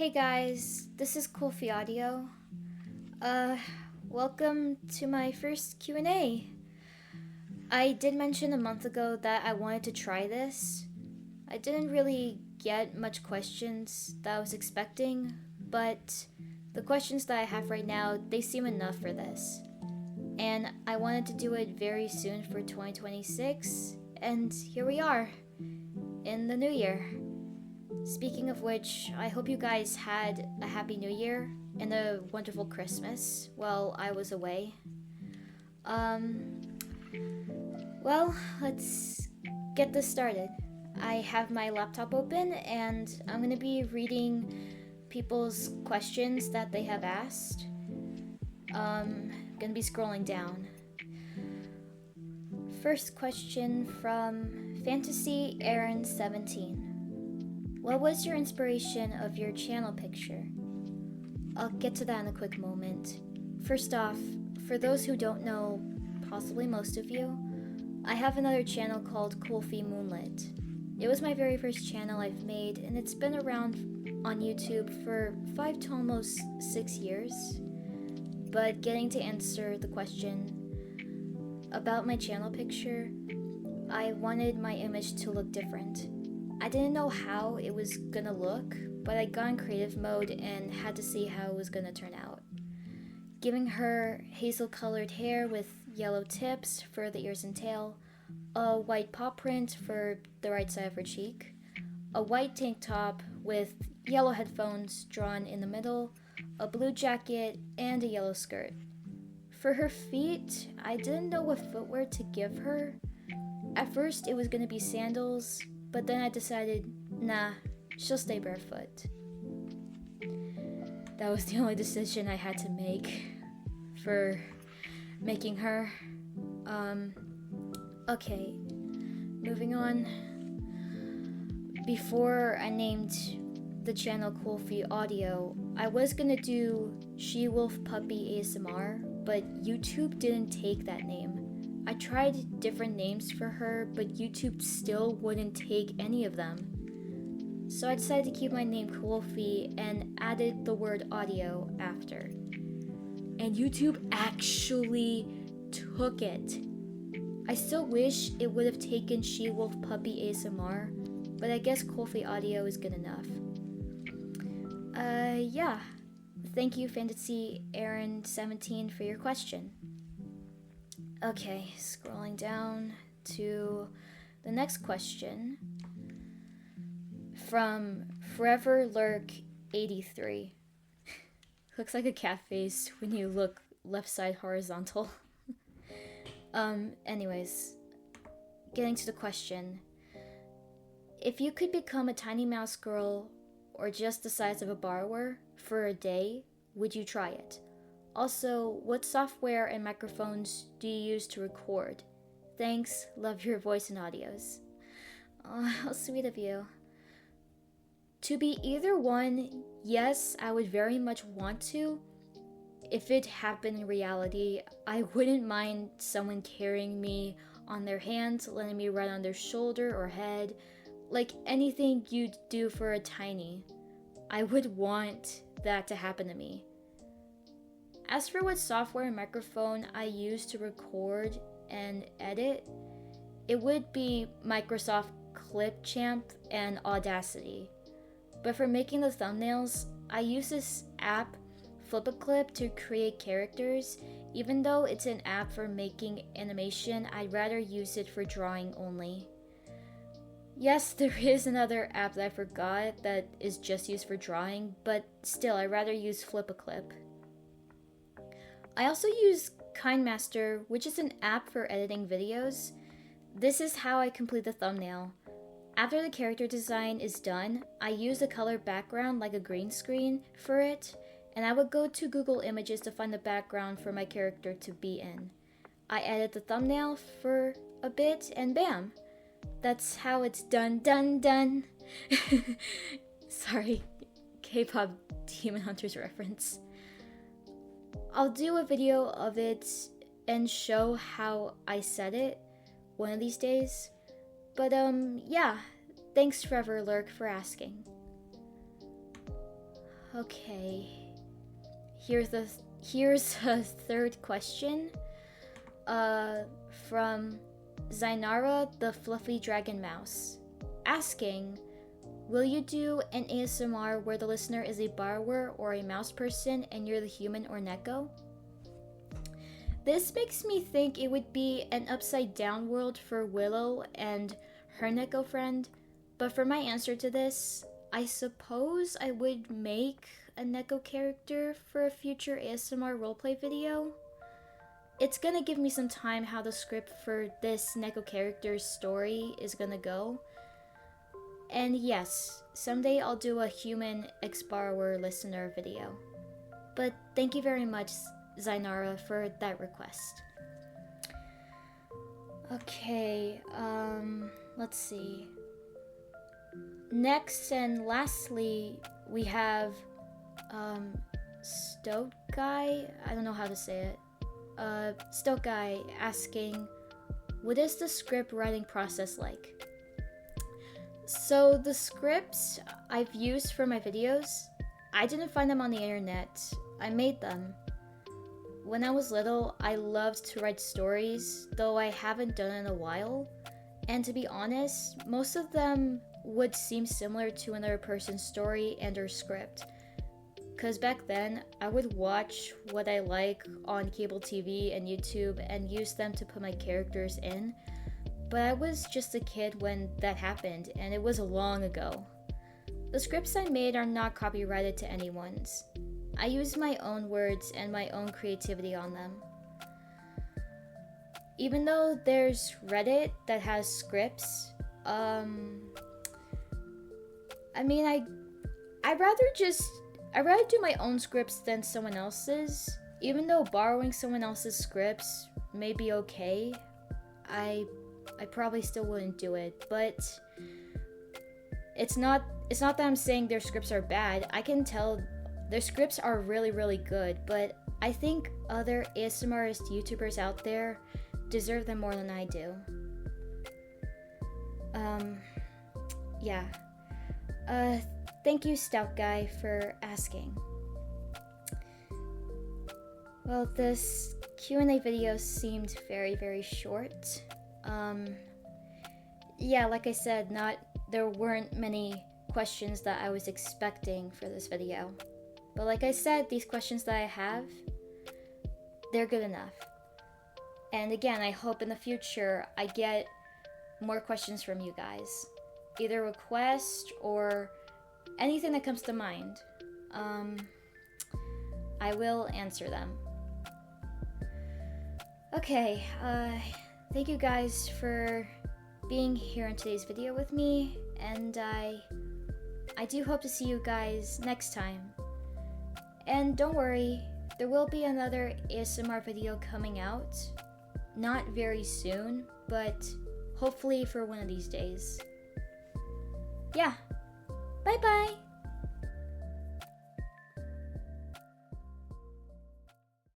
Hey guys, this is Kofi Audio. Uh, Welcome to my first Q&A. I did mention a month ago that I wanted to try this. I didn't really get much questions that I was expecting, but the questions that I have right now, they seem enough for this. And I wanted to do it very soon for 2026, and here we are, in the new year. Speaking of which, I hope you guys had a happy new year and a wonderful Christmas while I was away. Um, well, let's get this started. I have my laptop open and I'm gonna be reading people's questions that they have asked. Gonna be scrolling down. First question from Fantasy Aaron 17. What was your inspiration of your channel picture? I'll get to that in a quick moment. First off, for those who don't know, possibly most of you, I have another channel called Kofi Moonlit. It was my very first channel I've made, and it's been around on YouTube for 5 to almost 6 years. But getting to answer the question about my channel picture, I wanted my image to look different. I didn't know how it was gonna look, but I got in creative mode and had to see how it was gonna turn out. Giving her hazel colored hair with yellow tips for the ears and tail, a white paw print for the right side of her cheek, a white tank top with yellow headphones drawn in the middle, a blue jacket, and a yellow skirt. For her feet, I didn't know what footwear to give her. At first, it was gonna be sandals, but then I decided, nah, she'll stay barefoot. That was the only decision I had to make for making her. Okay, moving on. Before I named the channel Kofi Audio, I was gonna do She-Wolf Puppy ASMR, but YouTube didn't take that name. I tried different names for her, but YouTube still wouldn't take any of them. So I decided to keep my name Kofi and added the word audio after. And YouTube actually took it. I still wish it would have taken She-Wolf Puppy ASMR, but I guess Kofi Audio is good enough. Yeah. Thank you, Fantasy Aaron 17, for your question. Okay, scrolling down to the next question from Forever Lurk 83. Looks like a cat face when you look left side horizontal. Anyways, getting to the question. If you could become a tiny mouse girl or just the size of a borrower for a day, would you try it? Also, what software and microphones do you use to record? Thanks, love your voice and audios. Oh, how sweet of you. To be either one, yes, I would very much want to. If it happened in reality, I wouldn't mind someone carrying me on their hands, letting me ride on their shoulder or head, like anything you'd do for a tiny. I would want that to happen to me. As for what software and microphone I use to record and edit, it would be Microsoft Clipchamp and Audacity. But for making the thumbnails, I use this app, Flip-A-Clip, to create characters. Even though it's an app for making animation, I'd rather use it for drawing only. Yes, there is another app that I forgot that is just used for drawing, but still, I'd rather use Flip-A-Clip. I also use KineMaster, which is an app for editing videos. This is how I complete the thumbnail. After the character design is done, I use a color background like a green screen for it, and I would go to Google Images to find the background for my character to be in. I edit the thumbnail for a bit, and bam! That's how it's done. Sorry, K-pop Demon Hunters reference. I'll do a video of it and show how I said it one of these days. But yeah, thanks Forever Lurk for asking. Okay. Here's a third question. From Zainara the Fluffy Dragon Mouse, asking, will you do an ASMR where the listener is a borrower or a mouse person and you're the human or Neko? This makes me think it would be an upside down world for Willow and her Neko friend, but for my answer to this, I suppose I would make a Neko character for a future ASMR roleplay video. It's gonna give me some time how the script for this Neko character's story is gonna go. And yes, someday I'll do a human ex-borrower listener video. But thank you very much, Zainara, for that request. Okay, let's see. Next and lastly, we have, Stoke Guy? I don't know how to say it. Stoke Guy asking, what is the script writing process like? So the scripts I've used for my videos, I didn't find them on the internet. I made them. When I was little, I loved to write stories, though I haven't done it in a while. And to be honest, most of them would seem similar to another person's story and or script. Because back then, I would watch what I like on cable TV and YouTube and use them to put my characters in. But I was just a kid when that happened, and it was long ago. The scripts I made are not copyrighted to anyone's. I use my own words and my own creativity on them. Even though there's Reddit that has scripts, I'd rather do my own scripts than someone else's. Even though borrowing someone else's scripts may be okay, I probably still wouldn't do it. But it's not that I'm saying their scripts are bad. I can tell their scripts are really, really good, but I think other ASMRist YouTubers out there deserve them more than I do. Yeah. Thank you, Stout Guy, for asking. Well, this Q&A video seemed very, very short. Yeah, like I said, there weren't many questions that I was expecting for this video. But like I said, these questions that I have, they're good enough. And again, I hope in the future I get more questions from you guys. Either request or anything that comes to mind. I will answer them. Okay, thank you guys for being here in today's video with me, and I do hope to see you guys next time. And don't worry, there will be another ASMR video coming out. Not very soon, but hopefully for one of these days. Yeah, bye bye!